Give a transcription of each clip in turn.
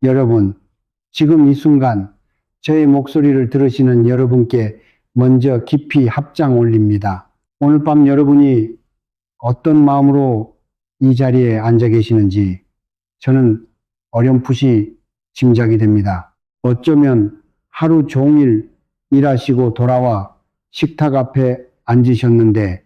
여러분, 지금 이 순간 저의 목소리를 들으시는 여러분께 먼저 깊이 합장 올립니다. 오늘 밤 여러분이 어떤 마음으로 이 자리에 앉아 계시는지 저는 어렴풋이 짐작이 됩니다. 어쩌면 하루 종일 일하시고 돌아와 식탁 앞에 앉으셨는데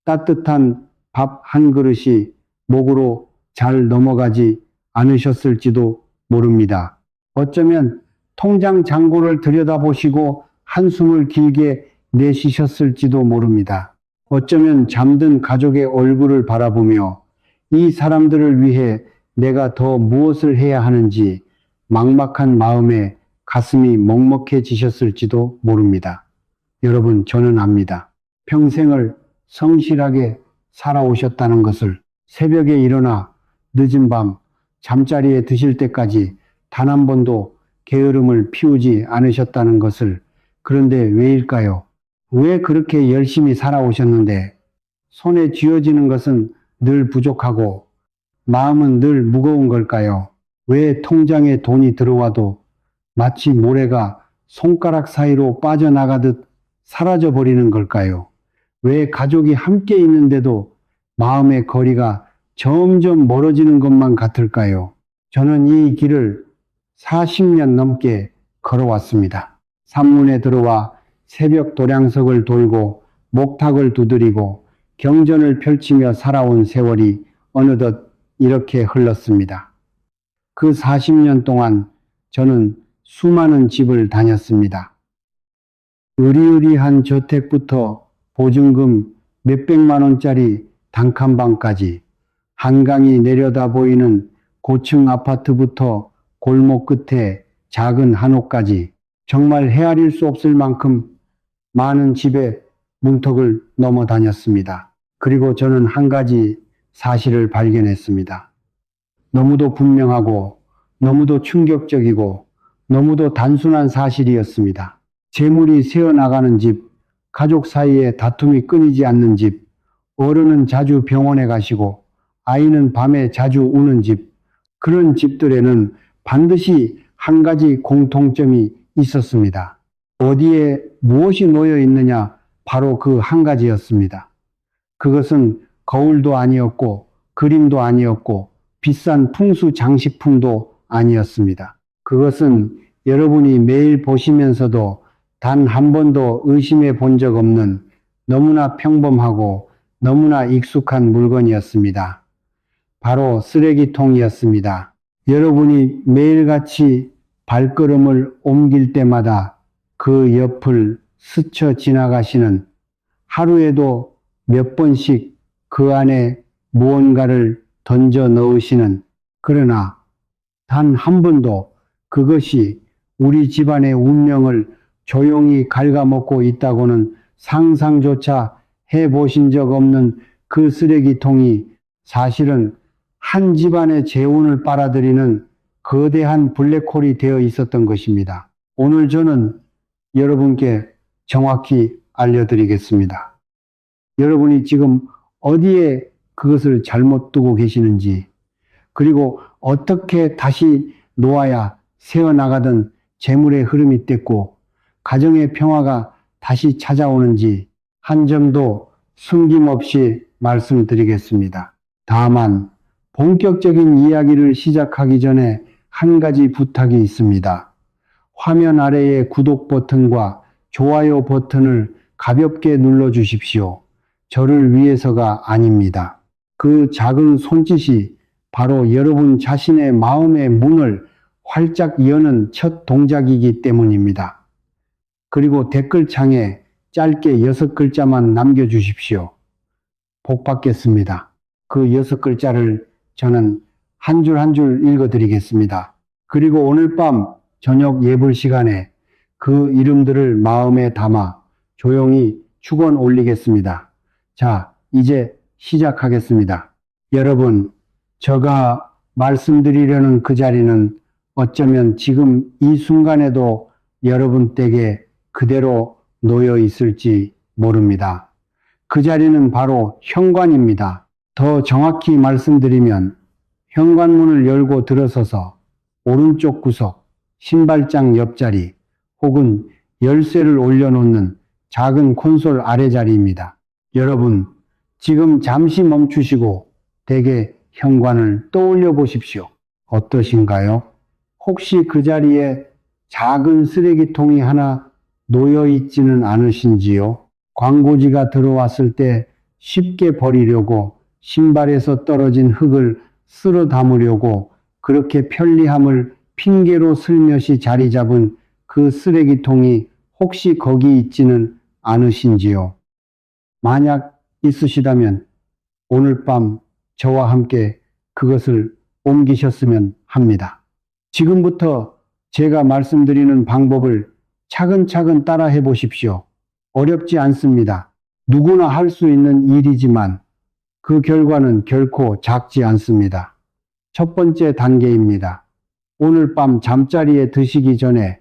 따뜻한 밥 한 그릇이 목으로 잘 넘어가지 않으셨을지도 모릅니다. 어쩌면 통장 잔고를 들여다보시고 한숨을 길게 내쉬셨을지도 모릅니다. 어쩌면 잠든 가족의 얼굴을 바라보며 이 사람들을 위해 내가 더 무엇을 해야 하는지 막막한 마음에 가슴이 먹먹해지셨을지도 모릅니다. 여러분, 저는 압니다. 평생을 성실하게 살아오셨다는 것을, 새벽에 일어나 늦은 밤 잠자리에 드실 때까지 단 한 번도 게으름을 피우지 않으셨다는 것을. 그런데 왜일까요? 왜 그렇게 열심히 살아오셨는데 손에 쥐어지는 것은 늘 부족하고 마음은 늘 무거운 걸까요? 왜 통장에 돈이 들어와도 마치 모래가 손가락 사이로 빠져나가듯 사라져 버리는 걸까요? 왜 가족이 함께 있는데도 마음의 거리가 점점 멀어지는 것만 같을까요? 저는 이 길을 40년 넘게 걸어왔습니다. 산문에 들어와 새벽 도량석을 돌고 목탁을 두드리고 경전을 펼치며 살아온 세월이 어느덧 이렇게 흘렀습니다. 그 40년 동안 저는 수많은 집을 다녔습니다. 으리으리한 저택부터 보증금 몇백만 원짜리 단칸방까지, 한강이 내려다 보이는 고층 아파트부터 골목 끝에 작은 한옥까지, 정말 헤아릴 수 없을 만큼 많은 집의 문턱을 넘어 다녔습니다. 그리고 저는 한 가지 사실을 발견했습니다. 너무도 분명하고 너무도 충격적이고 너무도 단순한 사실이었습니다. 재물이 새어나가는 집, 가족 사이에 다툼이 끊이지 않는 집, 어른은 자주 병원에 가시고 아이는 밤에 자주 우는 집, 그런 집들에는 반드시 한 가지 공통점이 있었습니다. 어디에 무엇이 놓여 있느냐? 바로 그 한 가지였습니다. 그것은 거울도 아니었고 그림도 아니었고 비싼 풍수 장식품도 아니었습니다. 그것은 여러분이 매일 보시면서도 단 한 번도 의심해 본 적 없는 너무나 평범하고 너무나 익숙한 물건이었습니다. 바로 쓰레기통이었습니다. 여러분이 매일같이 발걸음을 옮길 때마다 그 옆을 스쳐 지나가시는, 하루에도 몇 번씩 그 안에 무언가를 던져 넣으시는, 그러나 단 한 번도 그것이 우리 집안의 운명을 조용히 갉아먹고 있다고는 상상조차 해보신 적 없는 그 쓰레기통이 사실은 한 집안의 재운을 빨아들이는 거대한 블랙홀이 되어 있었던 것입니다. 오늘 저는 여러분께 정확히 알려드리겠습니다. 여러분이 지금 어디에 그것을 잘못 두고 계시는지, 그리고 어떻게 다시 놓아야 새어나가던 재물의 흐름이 뗐고 가정의 평화가 다시 찾아오는지 한 점도 숨김없이 말씀드리겠습니다. 다만 본격적인 이야기를 시작하기 전에 한 가지 부탁이 있습니다. 화면 아래의 구독 버튼과 좋아요 버튼을 가볍게 눌러 주십시오. 저를 위해서가 아닙니다. 그 작은 손짓이 바로 여러분 자신의 마음의 문을 활짝 여는 첫 동작이기 때문입니다. 그리고 댓글창에 짧게 6글자만 남겨주십시오. 복 받겠습니다. 그 6글자를 저는 한 줄 한 줄 읽어드리겠습니다. 그리고 오늘 밤 저녁 예불 시간에 그 이름들을 마음에 담아 조용히 축원 올리겠습니다. 자, 이제 시작하겠습니다. 여러분, 제가 말씀드리려는 그 자리는 어쩌면 지금 이 순간에도 여러분 댁에 그대로 놓여 있을지 모릅니다. 그 자리는 바로 현관입니다. 더 정확히 말씀드리면 현관문을 열고 들어서서 오른쪽 구석, 신발장 옆자리 혹은 열쇠를 올려놓는 작은 콘솔 아래자리입니다. 여러분, 지금 잠시 멈추시고 댁의 현관을 떠올려 보십시오. 어떠신가요? 혹시 그 자리에 작은 쓰레기통이 하나 놓여 있지는 않으신지요? 광고지가 들어왔을 때 쉽게 버리려고 신발에서 떨어진 흙을 쓸어 담으려고 그렇게 편리함을 핑계로 슬며시 자리 잡은 그 쓰레기통이 혹시 거기 있지는 않으신지요? 만약 있으시다면 오늘 밤 저와 함께 그것을 옮기셨으면 합니다. 지금부터 제가 말씀드리는 방법을 차근차근 따라해 보십시오. 어렵지 않습니다. 누구나 할 수 있는 일이지만 그 결과는 결코 작지 않습니다. 첫 번째 단계입니다. 오늘 밤 잠자리에 드시기 전에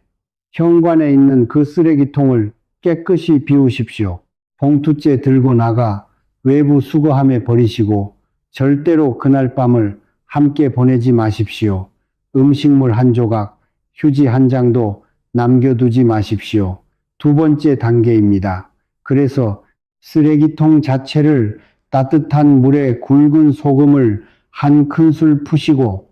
현관에 있는 그 쓰레기통을 깨끗이 비우십시오. 봉투째 들고 나가 외부 수거함에 버리시고 절대로 그날 밤을 함께 보내지 마십시오. 음식물 한 조각, 휴지 한 장도 남겨두지 마십시오. 두 번째 단계입니다. 그래서 쓰레기통 자체를 따뜻한 물에 굵은 소금을 한 큰술 푸시고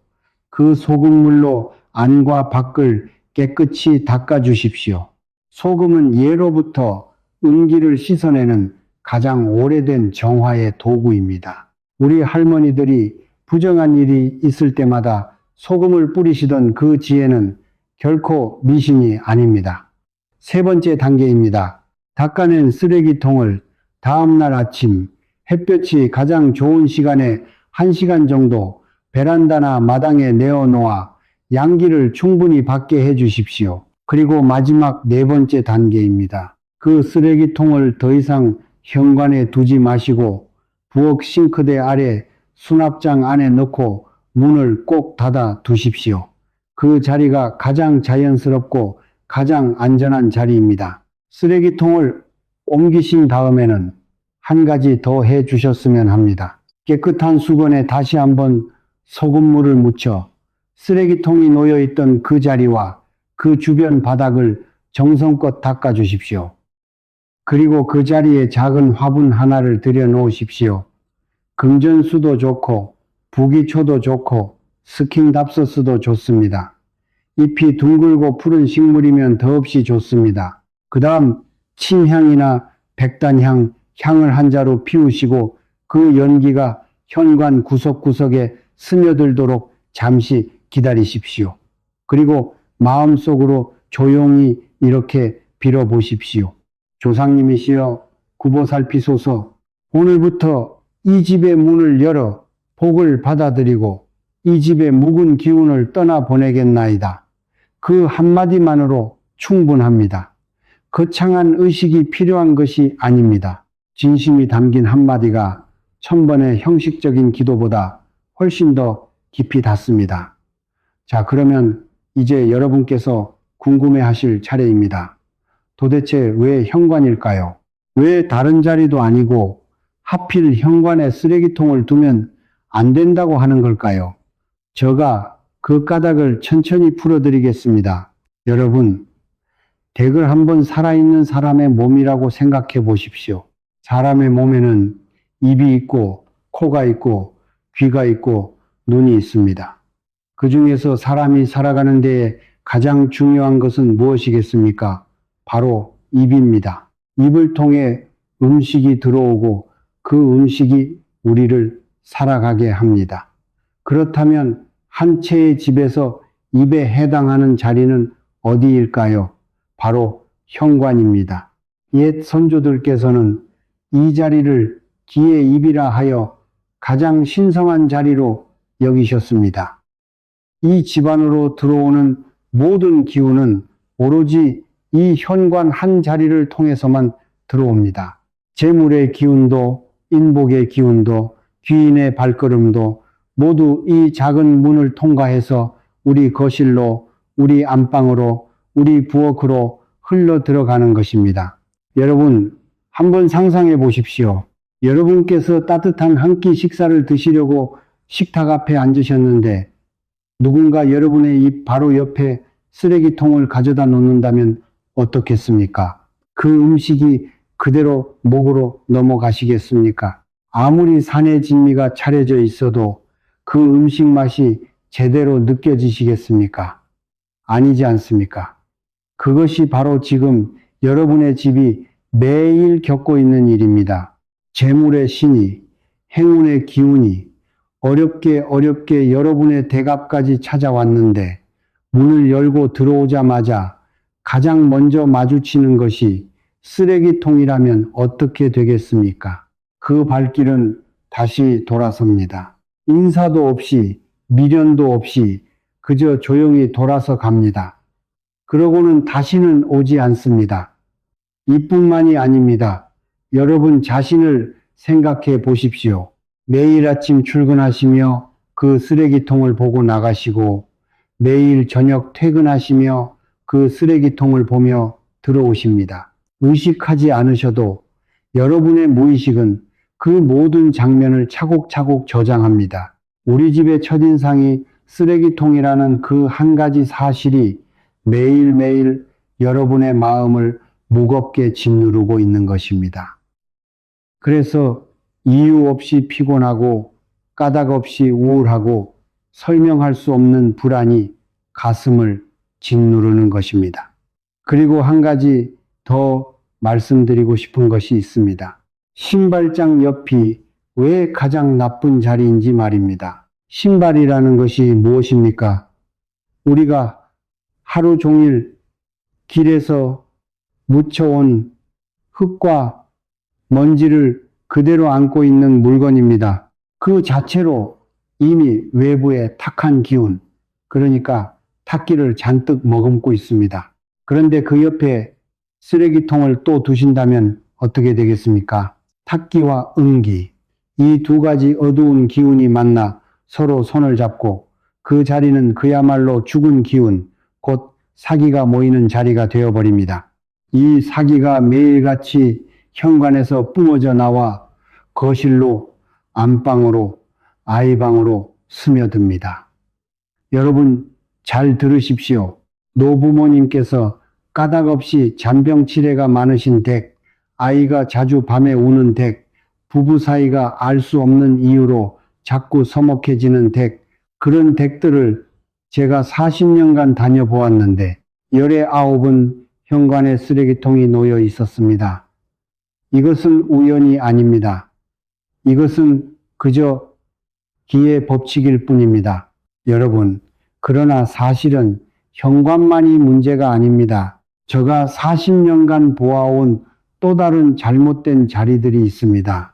그 소금물로 안과 밖을 깨끗이 닦아주십시오. 소금은 예로부터 음기를 씻어내는 가장 오래된 정화의 도구입니다. 우리 할머니들이 부정한 일이 있을 때마다 소금을 뿌리시던 그 지혜는 결코 미신이 아닙니다. 세 번째 단계입니다. 닦아낸 쓰레기통을 다음날 아침 햇볕이 가장 좋은 시간에 1시간 정도 베란다나 마당에 내어놓아 양기를 충분히 받게 해주십시오. 그리고 마지막 네 번째 단계입니다. 그 쓰레기통을 더 이상 현관에 두지 마시고 부엌 싱크대 아래 수납장 안에 넣고 문을 꼭 닫아 두십시오. 그 자리가 가장 자연스럽고 가장 안전한 자리입니다. 쓰레기통을 옮기신 다음에는 한 가지 더 해 주셨으면 합니다. 깨끗한 수건에 다시 한번 소금물을 묻혀 쓰레기통이 놓여 있던 그 자리와 그 주변 바닥을 정성껏 닦아 주십시오. 그리고 그 자리에 작은 화분 하나를 들여 놓으십시오. 금전수도 좋고 부기초도 좋고 스킨답서스도 좋습니다. 잎이 둥글고 푸른 식물이면 더없이 좋습니다. 그 다음 침향이나 백단향, 향을 한 자루 피우시고 그 연기가 현관 구석구석에 스며들도록 잠시 기다리십시오. 그리고 마음속으로 조용히 이렇게 빌어보십시오. 조상님이시여 구보살피소서, 오늘부터 이 집의 문을 열어 복을 받아들이고 이 집의 묵은 기운을 떠나보내겠나이다. 그 한마디만으로 충분합니다. 거창한 의식이 필요한 것이 아닙니다. 진심이 담긴 한마디가 1000번의 형식적인 기도보다 훨씬 더 깊이 닿습니다. 자, 그러면 이제 여러분께서 궁금해하실 차례입니다. 도대체 왜 현관일까요? 왜 다른 자리도 아니고 하필 현관에 쓰레기통을 두면 안 된다고 하는 걸까요? 제가 그 까닭을 천천히 풀어드리겠습니다. 여러분, 댁을 한번 살아있는 사람의 몸이라고 생각해 보십시오. 사람의 몸에는 입이 있고 코가 있고 귀가 있고 눈이 있습니다. 그 중에서 사람이 살아가는 데에 가장 중요한 것은 무엇이겠습니까? 바로 입입니다. 입을 통해 음식이 들어오고 그 음식이 우리를 살아가게 합니다. 그렇다면 한 채의 집에서 입에 해당하는 자리는 어디일까요? 바로 현관입니다. 옛 선조들께서는 이 자리를 기의 입이라 하여 가장 신성한 자리로 여기셨습니다. 이 집안으로 들어오는 모든 기운은 오로지 이 현관 한 자리를 통해서만 들어옵니다. 재물의 기운도 인복의 기운도 귀인의 발걸음도 모두 이 작은 문을 통과해서 우리 거실로, 우리 안방으로, 우리 부엌으로 흘러 들어가는 것입니다. 여러분, 한번 상상해 보십시오. 여러분께서 따뜻한 한 끼 식사를 드시려고 식탁 앞에 앉으셨는데 누군가 여러분의 입 바로 옆에 쓰레기통을 가져다 놓는다면 어떻겠습니까? 그 음식이 그대로 목으로 넘어가시겠습니까? 아무리 산의 진미가 차려져 있어도 그 음식 맛이 제대로 느껴지시겠습니까? 아니지 않습니까? 그것이 바로 지금 여러분의 집이 매일 겪고 있는 일입니다. 재물의 신이, 행운의 기운이 어렵게 여러분의 대갑까지 찾아왔는데 문을 열고 들어오자마자 가장 먼저 마주치는 것이 쓰레기통이라면 어떻게 되겠습니까? 그 발길은 다시 돌아섭니다. 인사도 없이 미련도 없이 그저 조용히 돌아서 갑니다. 그러고는 다시는 오지 않습니다. 이뿐만이 아닙니다. 여러분 자신을 생각해 보십시오. 매일 아침 출근하시며 그 쓰레기통을 보고 나가시고 매일 저녁 퇴근하시며 그 쓰레기통을 보며 들어오십니다. 의식하지 않으셔도 여러분의 무의식은 그 모든 장면을 차곡차곡 저장합니다. 우리 집의 첫인상이 쓰레기통이라는 그 한 가지 사실이 매일매일 여러분의 마음을 무겁게 짓누르고 있는 것입니다. 그래서 이유 없이 피곤하고 까닭 없이 우울하고 설명할 수 없는 불안이 가슴을 짓누르는 것입니다. 그리고 한 가지 더 말씀드리고 싶은 것이 있습니다. 신발장 옆이 왜 가장 나쁜 자리인지 말입니다. 신발이라는 것이 무엇입니까? 우리가 하루 종일 길에서 묻혀온 흙과 먼지를 그대로 안고 있는 물건입니다. 그 자체로 이미 외부의 탁한 기운, 그러니까 탁기를 잔뜩 머금고 있습니다. 그런데 그 옆에 쓰레기통을 또 두신다면 어떻게 되겠습니까? 탁기와 응기, 이 두 가지 어두운 기운이 만나 서로 손을 잡고 그 자리는 그야말로 죽은 기운, 곧 사기가 모이는 자리가 되어버립니다. 이 사기가 매일같이 현관에서 뿜어져 나와 거실로, 안방으로, 아이방으로 스며듭니다. 여러분 잘 들으십시오. 노부모님께서 까닭없이 잔병치레가 많으신 댁, 아이가 자주 밤에 우는 댁, 부부 사이가 알 수 없는 이유로 자꾸 서먹해지는 댁, 그런 댁들을 제가 40년간 다녀보았는데 19은 현관에 쓰레기통이 놓여 있었습니다. 이것은 우연이 아닙니다. 이것은 그저 기의 법칙일 뿐입니다. 여러분, 그러나 사실은 현관만이 문제가 아닙니다. 제가 40년간 보아온 또 다른 잘못된 자리들이 있습니다.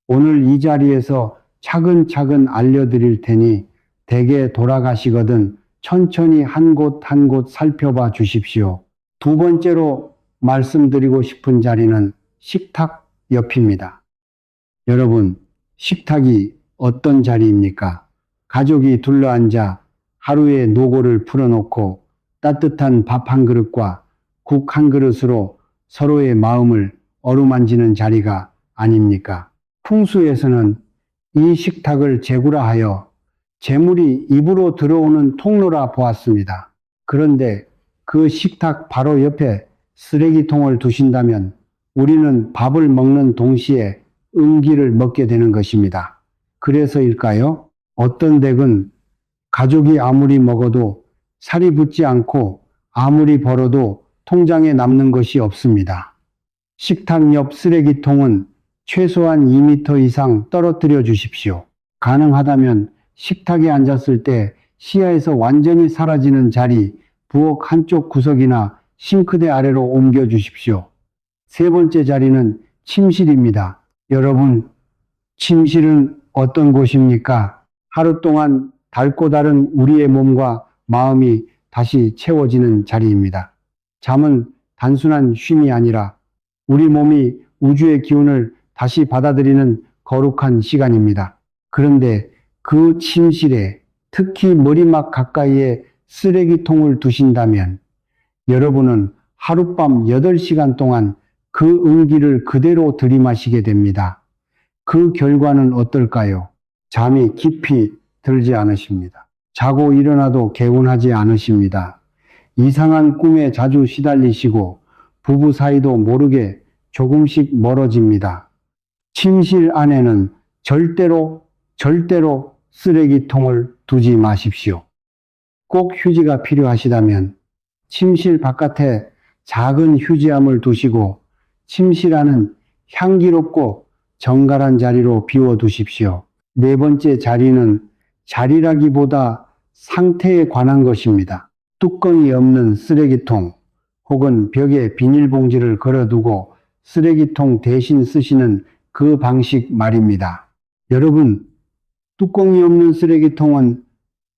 오늘 이 자리에서 차근차근 알려드릴 테니 댁에 돌아가시거든 천천히 한 곳 한 곳 살펴봐 주십시오. 두 번째로 말씀드리고 싶은 자리는 식탁 옆입니다. 여러분, 식탁이 어떤 자리입니까? 가족이 둘러앉아 하루의 노고를 풀어놓고 따뜻한 밥 한 그릇과 국 한 그릇으로 서로의 마음을 어루만지는 자리가 아닙니까? 풍수에서는 이 식탁을 제구라하여 재물이 입으로 들어오는 통로라 보았습니다. 그런데 그 식탁 바로 옆에 쓰레기통을 두신다면 우리는 밥을 먹는 동시에 음기를 먹게 되는 것입니다. 그래서일까요? 어떤 댁은 가족이 아무리 먹어도 살이 붙지 않고 아무리 벌어도 통장에 남는 것이 없습니다. 식탁 옆 쓰레기통은 최소한 2m 이상 떨어뜨려 주십시오. 가능하다면 식탁에 앉았을 때 시야에서 완전히 사라지는 자리, 부엌 한쪽 구석이나 싱크대 아래로 옮겨 주십시오. 세 번째 자리는 침실입니다. 여러분, 침실은 어떤 곳입니까? 하루 동안 닳고 다른 우리의 몸과 마음이 다시 채워지는 자리입니다. 잠은 단순한 쉼이 아니라 우리 몸이 우주의 기운을 다시 받아들이는 거룩한 시간입니다. 그런데 그 침실에 특히 머리맡 가까이에 쓰레기통을 두신다면 여러분은 하룻밤 8시간 동안 그 음기를 그대로 들이마시게 됩니다. 그 결과는 어떨까요? 잠이 깊이 들지 않으십니다. 자고 일어나도 개운하지 않으십니다. 이상한 꿈에 자주 시달리시고 부부 사이도 모르게 조금씩 멀어집니다. 침실 안에는 절대로 쓰레기통을 두지 마십시오. 꼭 휴지가 필요하시다면 침실 바깥에 작은 휴지함을 두시고 침실 안은 향기롭고 정갈한 자리로 비워두십시오. 네 번째 자리는 자리라기보다 상태에 관한 것입니다. 뚜껑이 없는 쓰레기통 혹은 벽에 비닐봉지를 걸어두고 쓰레기통 대신 쓰시는 그 방식 말입니다. 여러분, 뚜껑이 없는 쓰레기통은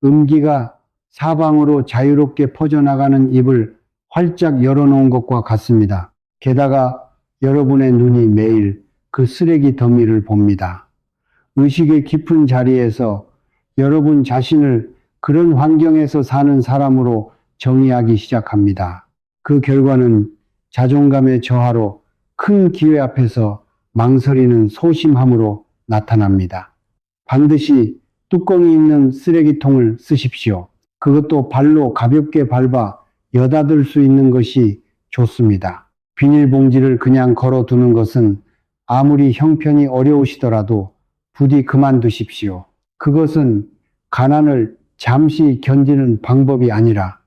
음기가 사방으로 자유롭게 퍼져나가는 입을 활짝 열어놓은 것과 같습니다. 게다가 여러분의 눈이 매일 그 쓰레기 더미를 봅니다. 의식의 깊은 자리에서 여러분 자신을 그런 환경에서 사는 사람으로 정의하기 시작합니다. 그 결과는 자존감의 저하로 큰 기회 앞에서 망설이는 소심함으로 나타납니다. 반드시 뚜껑이 있는 쓰레기통을 쓰십시오. 그것도 발로 가볍게 밟아 여닫을 수 있는 것이 좋습니다. 비닐봉지를 그냥 걸어두는 것은 아무리 형편이 어려우시더라도 부디 그만두십시오. 그것은 가난을 잠시 견디는 방법이 아니라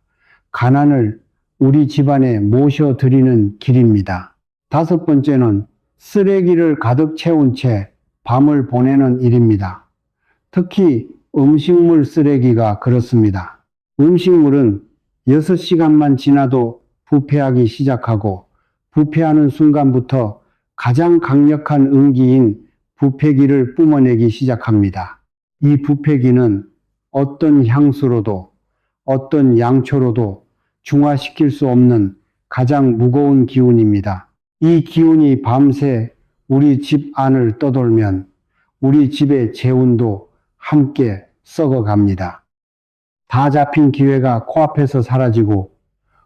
가난을 우리 집안에 모셔드리는 길입니다. 다섯 번째는 쓰레기를 가득 채운 채 밤을 보내는 일입니다. 특히 음식물 쓰레기가 그렇습니다. 음식물은 6시간만 지나도 부패하기 시작하고 부패하는 순간부터 가장 강력한 음기인 부패기를 뿜어내기 시작합니다. 이 부패기는 어떤 향수로도 어떤 양초로도 중화시킬 수 없는 가장 무거운 기운입니다. 이 기운이 밤새 우리 집 안을 떠돌면 우리 집의 재운도 함께 썩어갑니다. 다 잡힌 기회가 코앞에서 사라지고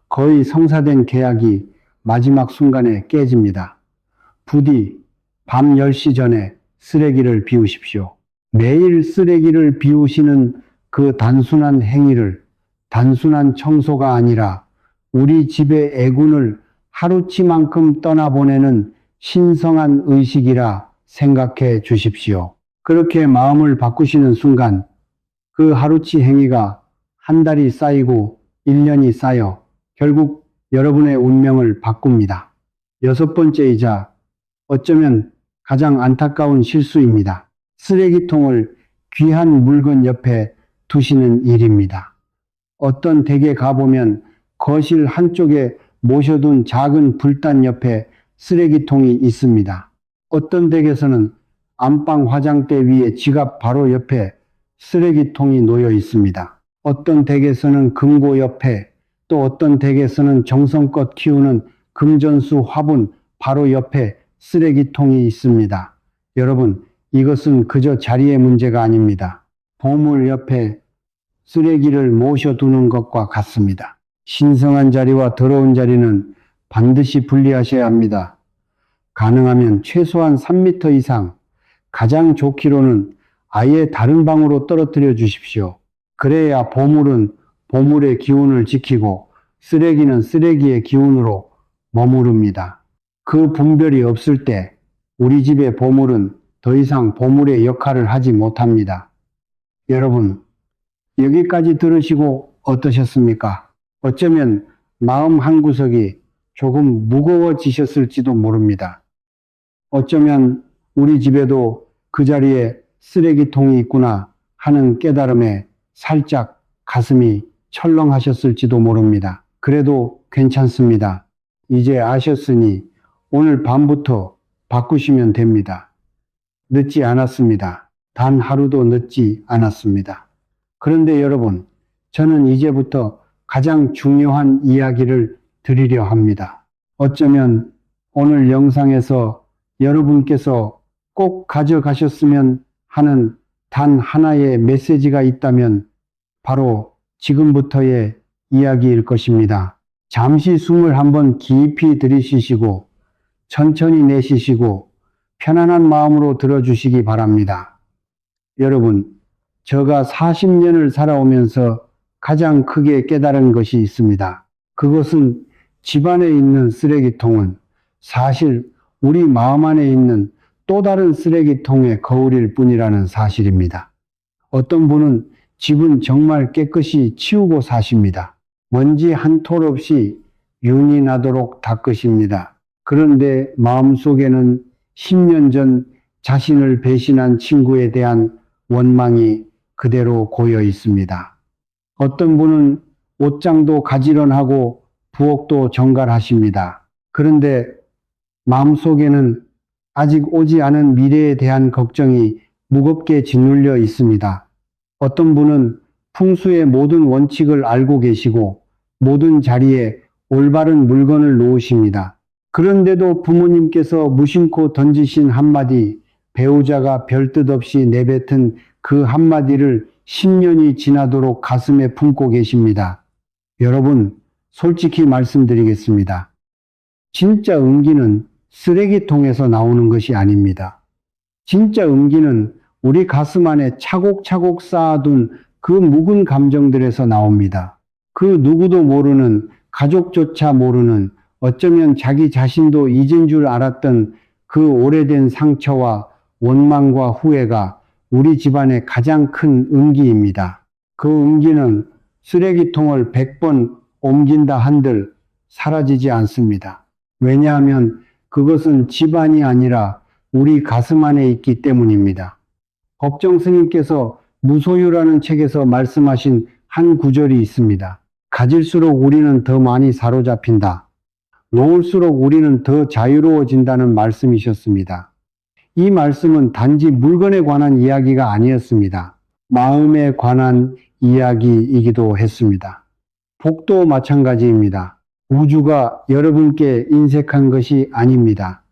거의 성사된 계약이 마지막 순간에 깨집니다. 부디 밤 10시 전에 쓰레기를 비우십시오. 매일 쓰레기를 비우시는 그 단순한 행위를 단순한 청소가 아니라 우리 집의 애군을 하루치만큼 떠나보내는 신성한 의식이라 생각해 주십시오. 그렇게 마음을 바꾸시는 순간 그 하루치 행위가 한 달이 쌓이고 1년이 쌓여 결국 여러분의 운명을 바꿉니다. 여섯 번째이자 어쩌면 가장 안타까운 실수입니다. 쓰레기통을 귀한 물건 옆에 두시는 일입니다. 어떤 댁에 가보면 거실 한쪽에 모셔둔 작은 불단 옆에 쓰레기통이 있습니다. 어떤 댁에서는 안방 화장대 위에 지갑 바로 옆에 쓰레기통이 놓여 있습니다. 어떤 댁에서는 금고 옆에 또 어떤 댁에서는 정성껏 키우는 금전수 화분 바로 옆에 쓰레기통이 있습니다. 여러분, 이것은 그저 자리의 문제가 아닙니다. 보물 옆에 쓰레기를 모셔두는 것과 같습니다. 신성한 자리와 더러운 자리는 반드시 분리하셔야 합니다. 가능하면 최소한 3m 이상, 가장 좋기로는 아예 다른 방으로 떨어뜨려 주십시오. 그래야 보물은 보물의 기운을 지키고 쓰레기는 쓰레기의 기운으로 머무릅니다. 그 분별이 없을 때 우리 집의 보물은 더 이상 보물의 역할을 하지 못합니다. 여러분, 여기까지 들으시고 어떠셨습니까? 어쩌면 마음 한구석이 조금 무거워지셨을지도 모릅니다. 어쩌면 우리 집에도 그 자리에 쓰레기통이 있구나 하는 깨달음에 살짝 가슴이 철렁하셨을지도 모릅니다. 그래도 괜찮습니다. 이제 아셨으니 오늘 밤부터 바꾸시면 됩니다. 늦지 않았습니다. 단 하루도 늦지 않았습니다. 그런데 여러분, 저는 이제부터 가장 중요한 이야기를 드리려 합니다. 어쩌면 오늘 영상에서 여러분께서 꼭 가져가셨으면 하는 단 하나의 메시지가 있다면 바로 지금부터의 이야기일 것입니다. 잠시 숨을 한번 깊이 들이쉬시고 천천히 내쉬시고 편안한 마음으로 들어주시기 바랍니다. 여러분, 제가 40년을 살아오면서 가장 크게 깨달은 것이 있습니다. 그것은 집안에 있는 쓰레기통은 사실 우리 마음 안에 있는 또 다른 쓰레기통의 거울일 뿐이라는 사실입니다. 어떤 분은 집은 정말 깨끗이 치우고 사십니다. 먼지 한 톨 없이 윤이 나도록 닦으십니다. 그런데 마음속에는 10년 전 자신을 배신한 친구에 대한 원망이 그대로 고여 있습니다. 어떤 분은 옷장도 가지런하고 부엌도 정갈하십니다. 그런데 마음속에는 아직 오지 않은 미래에 대한 걱정이 무겁게 짓눌려 있습니다. 어떤 분은 풍수의 모든 원칙을 알고 계시고 모든 자리에 올바른 물건을 놓으십니다. 그런데도 부모님께서 무심코 던지신 한마디, 배우자가 별뜻 없이 내뱉은 그 한마디를 10년이 지나도록 가슴에 품고 계십니다. 여러분, 솔직히 말씀드리겠습니다. 진짜 음기는 쓰레기통에서 나오는 것이 아닙니다. 진짜 음기는 우리 가슴 안에 차곡차곡 쌓아둔 그 묵은 감정들에서 나옵니다. 그 누구도 모르는, 가족조차 모르는, 어쩌면 자기 자신도 잊은 줄 알았던 그 오래된 상처와 원망과 후회가 우리 집안의 가장 큰 음기입니다. 그 음기는 쓰레기통을 100번 옮긴다 한들 사라지지 않습니다. 왜냐하면 그것은 집안이 아니라 우리 가슴 안에 있기 때문입니다. 법정 스님께서 무소유라는 책에서 말씀하신 한 구절이 있습니다. 가질수록 우리는 더 많이 사로잡힌다. 놓을수록 우리는 더 자유로워진다는 말씀이셨습니다. 이 말씀은 단지 물건에 관한 이야기가 아니었습니다. 마음에 관한 이야기이기도 했습니다. 복도 마찬가지입니다. 우주가 여러분께 인색한 것이 아닙니다.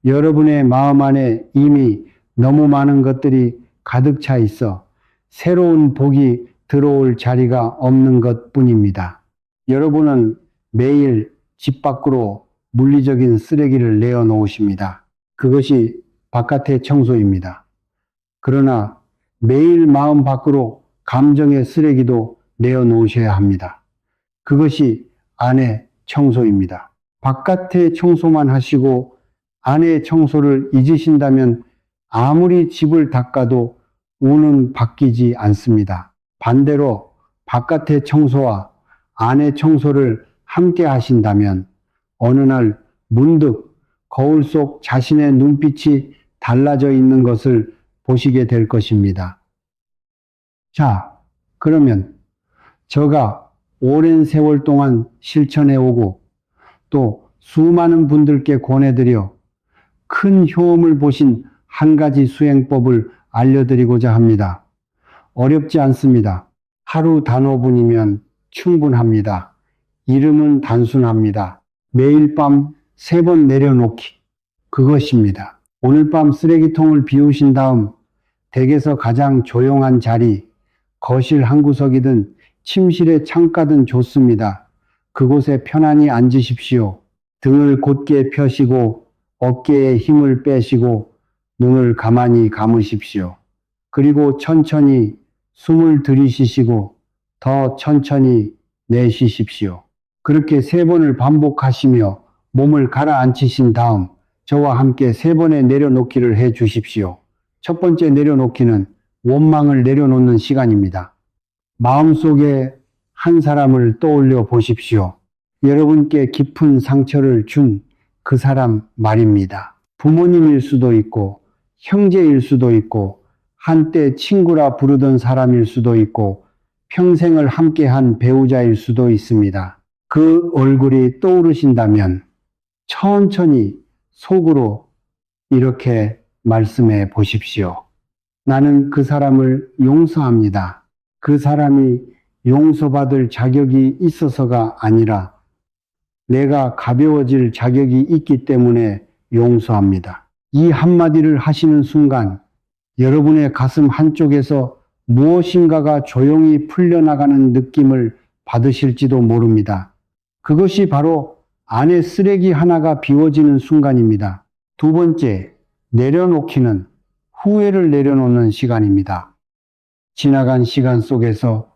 여러분의 마음 안에 이미 너무 많은 것들이 가득 차 있어 새로운 복이 들어올 자리가 없는 것 뿐입니다. 여러분은 매일 집 밖으로 물리적인 쓰레기를 내어 놓으십니다. 그것이 바깥의 청소입니다. 그러나 매일 마음 밖으로 감정의 쓰레기도 내어 놓으셔야 합니다. 그것이 안의 청소입니다. 바깥의 청소만 하시고 안의 청소를 잊으신다면 아무리 집을 닦아도 운은 바뀌지 않습니다. 반대로 바깥의 청소와 안의 청소를 함께 하신다면 어느 날 문득 거울 속 자신의 눈빛이 달라져 있는 것을 보시게 될 것입니다. 자, 그러면 제가 오랜 세월 동안 실천해 오고 또 수많은 분들께 권해드려 큰 효험을 보신 한 가지 수행법을 알려드리고자 합니다. 어렵지 않습니다. 하루 단오분이면 충분합니다. 이름은 단순합니다. 매일 밤 3번 내려놓기. 그것입니다. 오늘 밤 쓰레기통을 비우신 다음 댁에서 가장 조용한 자리, 거실 한 구석이든 침실의 창가든 좋습니다. 그곳에 편안히 앉으십시오. 등을 곧게 펴시고 어깨에 힘을 빼시고 눈을 가만히 감으십시오. 그리고 천천히 숨을 들이쉬시고 더 천천히 내쉬십시오. 그렇게 3번을 반복하시며 몸을 가라앉히신 다음 저와 함께 3번의 내려놓기를 해 주십시오. 첫 번째 내려놓기는 원망을 내려놓는 시간입니다. 마음속에 한 사람을 떠올려 보십시오. 여러분께 깊은 상처를 준 그 사람 말입니다. 부모님일 수도 있고 형제일 수도 있고 한때 친구라 부르던 사람일 수도 있고 평생을 함께한 배우자일 수도 있습니다. 그 얼굴이 떠오르신다면 천천히 속으로 이렇게 말씀해 보십시오. 나는 그 사람을 용서합니다. 그 사람이 용서받을 자격이 있어서가 아니라 내가 가벼워질 자격이 있기 때문에 용서합니다. 이 한마디를 하시는 순간 여러분의 가슴 한쪽에서 무엇인가가 조용히 풀려나가는 느낌을 받으실지도 모릅니다. 그것이 바로 안에 쓰레기 하나가 비워지는 순간입니다. 두 번째, 내려놓기는 후회를 내려놓는 시간입니다. 지나간 시간 속에서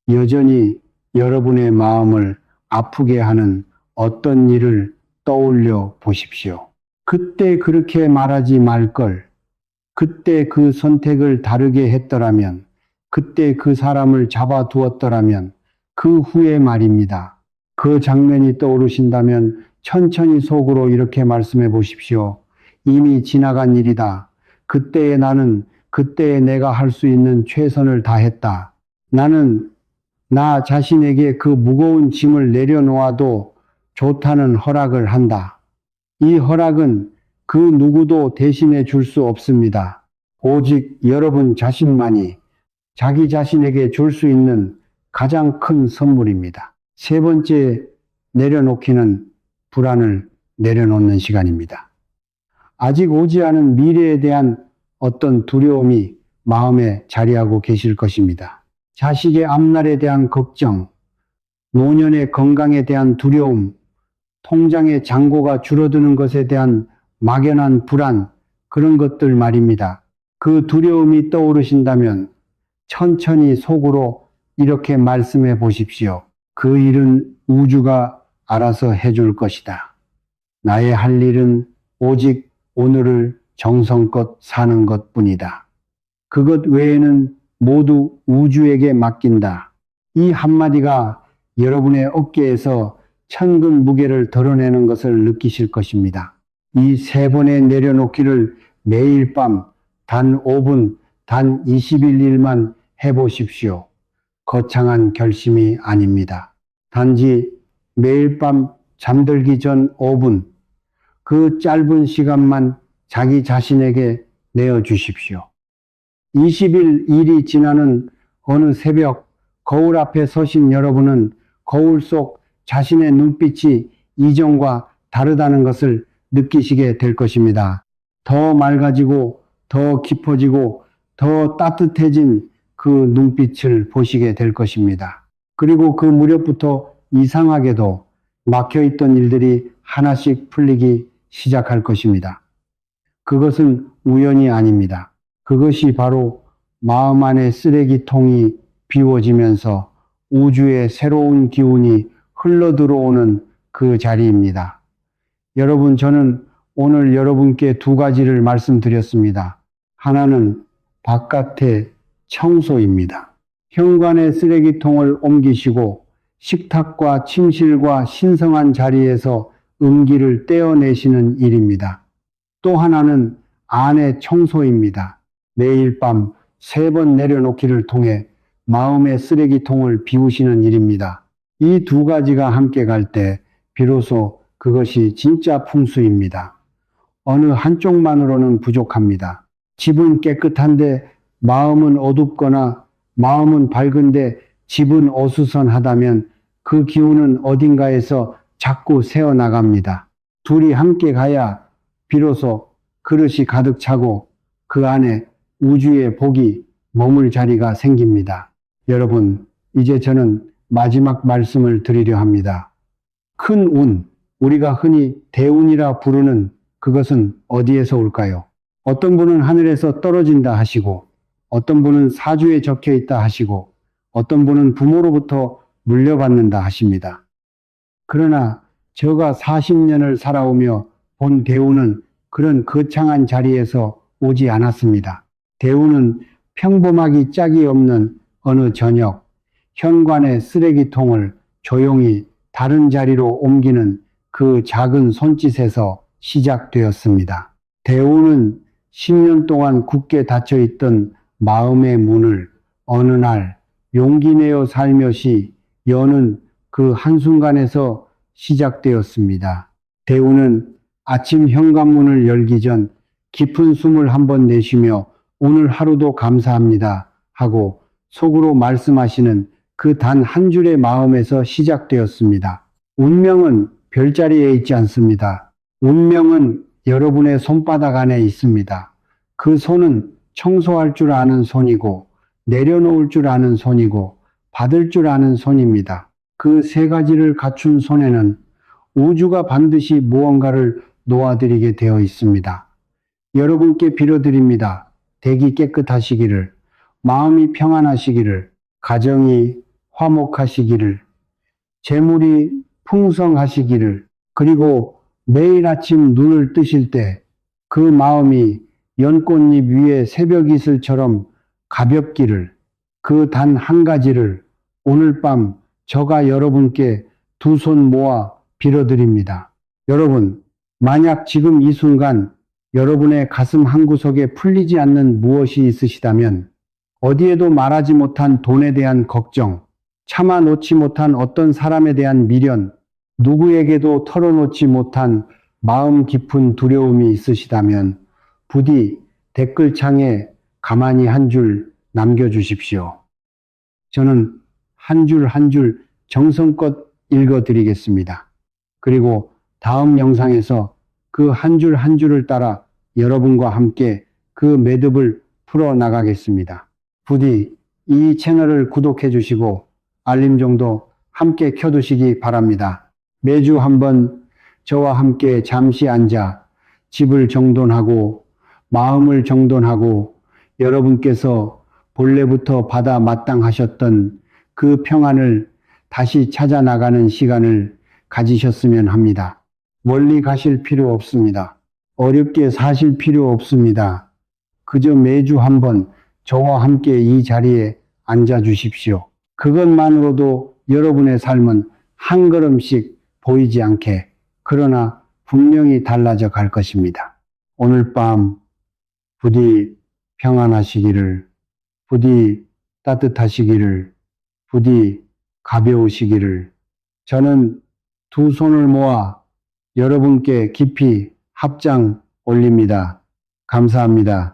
여전히 여러분의 마음을 아프게 하는 어떤 일을 떠올려 보십시오. 그때 그렇게 말하지 말 걸, 그때 그 선택을 다르게 했더라면, 그때 그 사람을 잡아두었더라면, 그 후에 말입니다. 그 장면이 떠오르신다면 천천히 속으로 이렇게 말씀해 보십시오. 이미 지나간 일이다. 그때의 나는 그때의 내가 할 수 있는 최선을 다했다. 나는 나 자신에게 그 무거운 짐을 내려놓아도 좋다는 허락을 한다. 이 허락은 그 누구도 대신해 줄 수 없습니다. 오직 여러분 자신만이 자기 자신에게 줄 수 있는 가장 큰 선물입니다. 세 번째, 내려놓기는 불안을 내려놓는 시간입니다. 아직 오지 않은 미래에 대한 어떤 두려움이 마음에 자리하고 계실 것입니다. 자식의 앞날에 대한 걱정, 노년의 건강에 대한 두려움, 통장의 잔고가 줄어드는 것에 대한 막연한 불안, 그런 것들 말입니다. 그 두려움이 떠오르신다면 천천히 속으로 이렇게 말씀해 보십시오. 그 일은 우주가 알아서 해줄 것이다. 나의 할 일은 오직 오늘을 정성껏 사는 것 뿐이다. 그것 외에는 모두 우주에게 맡긴다. 이 한마디가 여러분의 어깨에서 천근 무게를 덜어내는 것을 느끼실 것입니다. 이 세 번의 내려놓기를 매일 밤 단 5분, 단 21일만 해보십시오. 거창한 결심이 아닙니다. 단지 매일 밤 잠들기 전 5분, 그 짧은 시간만 자기 자신에게 내어주십시오. 20일 일이 지나는 어느 새벽 거울 앞에 서신 여러분은 거울 속 자신의 눈빛이 이전과 다르다는 것을 느끼시게 될 것입니다. 더 맑아지고 더 깊어지고 더 따뜻해진 그 눈빛을 보시게 될 것입니다. 그리고 그 무렵부터 이상하게도 막혀있던 일들이 하나씩 풀리기 시작할 것입니다. 그것은 우연이 아닙니다. 그것이 바로 마음 안의 쓰레기통이 비워지면서 우주의 새로운 기운이 흘러들어오는 그 자리입니다. 여러분, 저는 오늘 여러분께 두 가지를 말씀드렸습니다. 하나는 바깥의 청소입니다. 현관의 쓰레기통을 옮기시고 식탁과 침실과 신성한 자리에서 음기를 떼어내시는 일입니다. 또 하나는 안의 청소입니다. 매일 밤 3번 내려놓기를 통해 마음의 쓰레기통을 비우시는 일입니다. 이 두 가지가 함께 갈 때 비로소 그것이 진짜 풍수입니다. 어느 한쪽만으로는 부족합니다. 집은 깨끗한데 마음은 어둡거나 마음은 밝은데 집은 어수선하다면 그 기운은 어딘가에서 자꾸 새어나갑니다. 둘이 함께 가야 비로소 그릇이 가득 차고 그 안에 우주의 복이 머물 자리가 생깁니다. 여러분, 이제 저는 마지막 말씀을 드리려 합니다. 큰 운, 우리가 흔히 대운이라 부르는 그것은 어디에서 올까요? 어떤 분은 하늘에서 떨어진다 하시고, 어떤 분은 사주에 적혀 있다 하시고, 어떤 분은 부모로부터 물려받는다 하십니다. 그러나 저가 40년을 살아오며 본 대운은 그런 거창한 자리에서 오지 않았습니다. 대운은 평범하기 짝이 없는 어느 저녁, 현관의 쓰레기통을 조용히 다른 자리로 옮기는 그 작은 손짓에서 시작되었습니다. 대운은 10년 동안 굳게 닫혀있던 마음의 문을 어느 날 용기 내어 살며시 여는 그 한순간에서 시작되었습니다. 대운은 아침 현관문을 열기 전 깊은 숨을 한번 내쉬며 오늘 하루도 감사합니다 하고 속으로 말씀하시는 그 단 한 줄의 마음에서 시작되었습니다. 운명은 별자리에 있지 않습니다. 운명은 여러분의 손바닥 안에 있습니다. 그 손은 청소할 줄 아는 손이고 내려놓을 줄 아는 손이고 받을 줄 아는 손입니다. 그 세 가지를 갖춘 손에는 우주가 반드시 무언가를 놓아드리게 되어 있습니다. 여러분께 빌어드립니다. 댁이 깨끗하시기를, 마음이 평안하시기를, 가정이 화목하시기를, 재물이 풍성하시기를, 그리고 매일 아침 눈을 뜨실 때 그 마음이 연꽃잎 위에 새벽 이슬처럼 가볍기를, 그 단 한 가지를 오늘 밤 저가 여러분께 두 손 모아 빌어드립니다. 여러분, 만약 지금 이 순간 여러분의 가슴 한구석에 풀리지 않는 무엇이 있으시다면, 어디에도 말하지 못한 돈에 대한 걱정, 참아 놓지 못한 어떤 사람에 대한 미련, 누구에게도 털어놓지 못한 마음 깊은 두려움이 있으시다면 부디 댓글창에 가만히 한 줄 남겨주십시오. 저는 한 줄 한 줄 정성껏 읽어드리겠습니다. 그리고 다음 영상에서 그 한 줄 한 줄을 따라 여러분과 함께 그 매듭을 풀어나가겠습니다. 부디 이 채널을 구독해 주시고 알림정도 함께 켜두시기 바랍니다. 매주 한번 저와 함께 잠시 앉아 집을 정돈하고 마음을 정돈하고 여러분께서 본래부터 받아 마땅하셨던 그 평안을 다시 찾아 나가는 시간을 가지셨으면 합니다. 멀리 가실 필요 없습니다. 어렵게 사실 필요 없습니다. 그저 매주 한번 저와 함께 이 자리에 앉아 주십시오. 그것만으로도 여러분의 삶은 한 걸음씩 보이지 않게, 그러나 분명히 달라져 갈 것입니다. 오늘 밤 부디 평안하시기를, 부디 따뜻하시기를, 부디 가벼우시기를 저는 두 손을 모아 여러분께 깊이 합장 올립니다. 감사합니다.